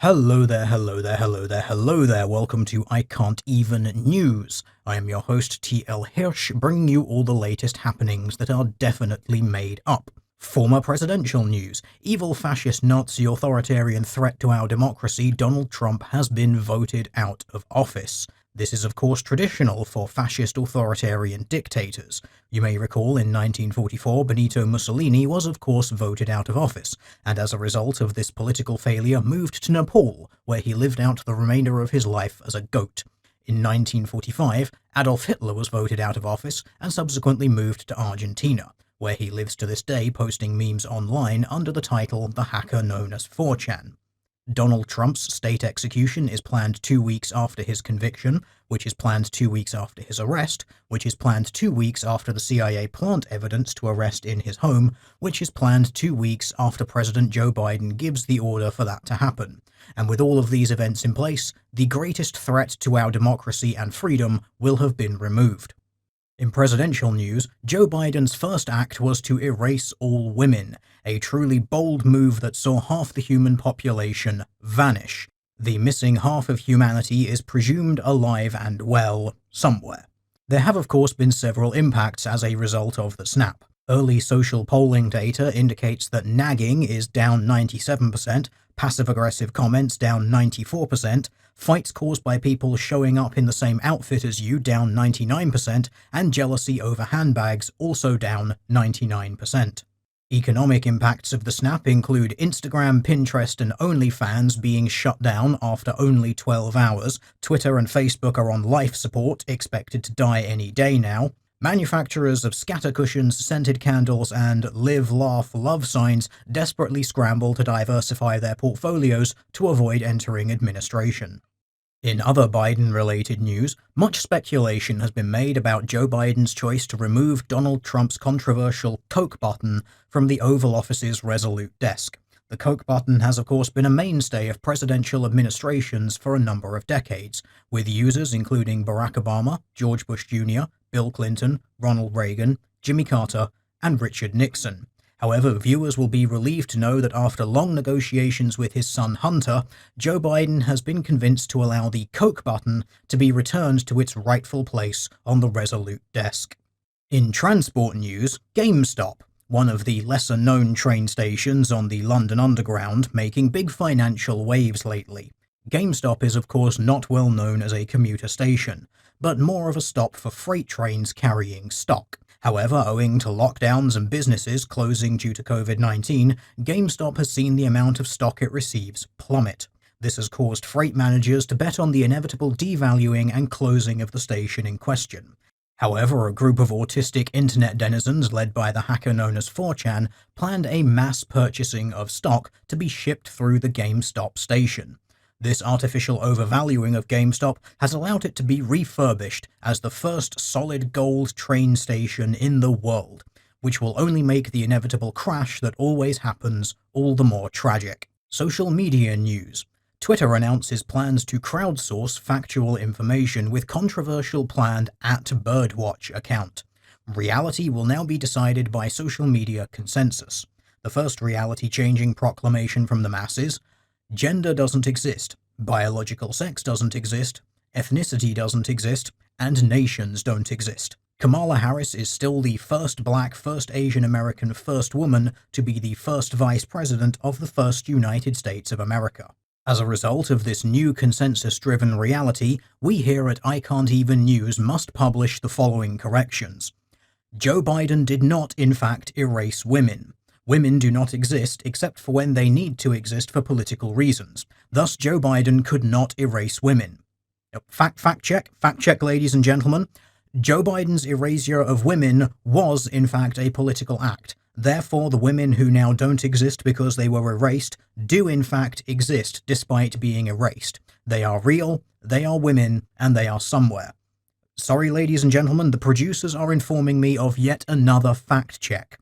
Hello there, hello there, hello there, hello there. Welcome to I Can't Even News. I am your host, TL Hirsch, bringing you all the latest happenings that are definitely made up. Former presidential news. Evil fascist Nazi authoritarian threat to our democracy, Donald Trump has been voted out of office. This is of course traditional for fascist authoritarian dictators. You may recall in 1944 Benito Mussolini was of course voted out of office, and as a result of this political failure moved to Nepal, where he lived out the remainder of his life as a goat. In 1945, Adolf Hitler was voted out of office and subsequently moved to Argentina, where he lives to this day posting memes online under the title The Hacker Known as 4chan. Donald Trump's state execution is planned 2 weeks after his conviction, which is planned 2 weeks after his arrest, which is planned 2 weeks after the CIA plant evidence to arrest in his home, which is planned 2 weeks after President Joe Biden gives the order for that to happen. And with all of these events in place, the greatest threat to our democracy and freedom will have been removed. In presidential news, Joe Biden's first act was to erase all women, a truly bold move that saw half the human population vanish. The missing half of humanity is presumed alive and well somewhere. There have of course been several impacts as a result of the snap. Early social polling data indicates that nagging is down 97%, passive-aggressive comments down 94%, fights caused by people showing up in the same outfit as you down 99%, and jealousy over handbags also down 99%. Economic impacts of the snap include Instagram, Pinterest, and OnlyFans being shut down after only 12 hours, Twitter and Facebook are on life support, expected to die any day now, manufacturers of scatter cushions, scented candles, and live, laugh, love signs desperately scramble to diversify their portfolios to avoid entering administration. In other Biden-related news, much speculation has been made about Joe Biden's choice to remove Donald Trump's controversial Coke button from the Oval Office's Resolute desk. The Coke button has of course been a mainstay of presidential administrations for a number of decades, with users including Barack Obama, George Bush Jr., Bill Clinton, Ronald Reagan, Jimmy Carter, and Richard Nixon. However, viewers will be relieved to know that after long negotiations with his son Hunter, Joe Biden has been convinced to allow the Coke button to be returned to its rightful place on the Resolute desk. In transport news, GameStop, one of the lesser-known train stations on the London Underground, making big financial waves lately. GameStop is of course not well known as a commuter station, but more of a stop for freight trains carrying stock. However, owing to lockdowns and businesses closing due to COVID-19, GameStop has seen the amount of stock it receives plummet. This has caused freight managers to bet on the inevitable devaluing and closing of the station in question. However, a group of autistic internet denizens led by the hacker known as 4chan planned a mass purchasing of stock to be shipped through the GameStop station. This artificial overvaluing of GameStop has allowed it to be refurbished as the first solid gold train station in the world, which will only make the inevitable crash that always happens all the more tragic. Social media news. Twitter announces plans to crowdsource factual information with controversial planned @Birdwatch account. Reality will now be decided by social media consensus. The first reality-changing proclamation from the masses: gender doesn't exist, biological sex doesn't exist, ethnicity doesn't exist, and nations don't exist. Kamala Harris is still the first black, first Asian American, first woman to be the first vice president of the first United States of America. As a result of this new consensus-driven reality, we here at I Can't Even News must publish the following corrections. Joe Biden did not, in fact, erase women. Women do not exist except for when they need to exist for political reasons. Thus, Joe Biden could not erase women. Fact check, ladies and gentlemen. Joe Biden's erasure of women was, in fact, a political act. Therefore, the women who now don't exist because they were erased do, in fact, exist despite being erased. They are real, they are women, and they are somewhere. Sorry, ladies and gentlemen, the producers are informing me of yet another fact check.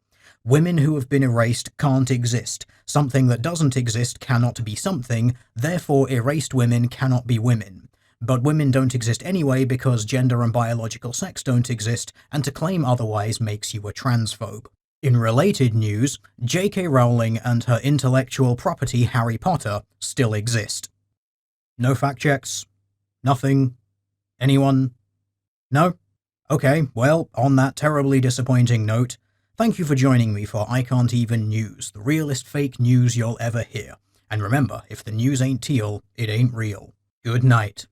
Women who have been erased can't exist. Something that doesn't exist cannot be something, therefore erased women cannot be women. But women don't exist anyway because gender and biological sex don't exist, and to claim otherwise makes you a transphobe. In related news, J.K. Rowling and her intellectual property Harry Potter still exist. No fact checks? Nothing? Anyone? No? Okay, well, on that terribly disappointing note, thank you for joining me for I Can't Even News, the realest fake news you'll ever hear. And remember, if the news ain't teal, it ain't real. Good night.